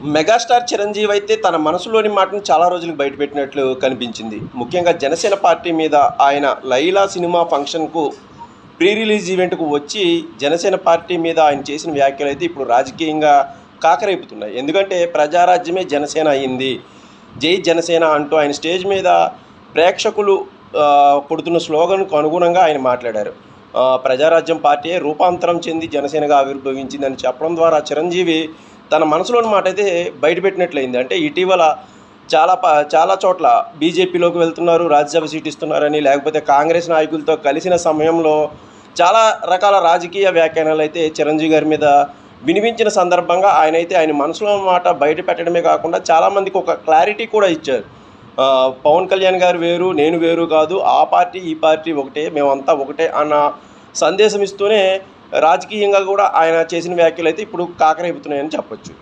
Megastar Chiranjeevi అయితే తన మనసులోని మాటను చాలా రోజులకు బయటపెట్టినట్లు కనిపించింది. ముఖ్యంగా జనసేన పార్టీ మీద ఆయన 'లైలా' సినిమా ఫంక్షన్‌కు ప్రీ రిలీజ్ ఈవెంట్‌కు వచ్చి జనసేన పార్టీ మీద ఆయన చేసిన వ్యాఖ్యలైతే ఇప్పుడు రాజకీయంగా కాకరేపుతున్నాయి. ఎందుకంటే ప్రజారాజ్యమే జనసేన అయింది. జై జనసేన అంటూ ఆయన స్టేజ్ మీద ప్రేక్షకులు కొడుతున్న స్లోగన్‌కు అనుగుణంగా ఆయన మాట్లాడారు. ప్రజారాజ్యం పార్టీయే రూపాంతరం చెంది జనసేనగా ఆవిర్భవించిందని చెప్పడం ద్వారా చిరంజీవి తన మనసులోని మాట అయితే బయటపెట్టినట్లయింది. అంటే ఇటీవల చాలా చోట్ల బీజేపీలోకి వెళ్తున్నారు, రాజ్యసభ సీట్ ఇస్తున్నారని, లేకపోతే కాంగ్రెస్ నాయకులతో కలిసిన సమయంలో చాలా రకాల రాజకీయ వ్యాఖ్యానాలు అయితే చిరంజీవి గారి మీద వినిపించిన సందర్భంగా ఆయన మనసులో మాట బయట పెట్టడమే కాకుండా చాలామందికి ఒక క్లారిటీ కూడా ఇచ్చారు. పవన్ కళ్యాణ్ గారు వేరు, నేను వేరు కాదు, ఆ పార్టీ ఈ పార్టీ ఒకటే, మేమంతా ఒకటే అన్న సందేశం ఇస్తూనే రాజకీయంగా కూడా ఆయన చేసిన వ్యాఖ్యలు అయితే ఇప్పుడు కాకరేపుతున్నాయని చెప్పొచ్చు.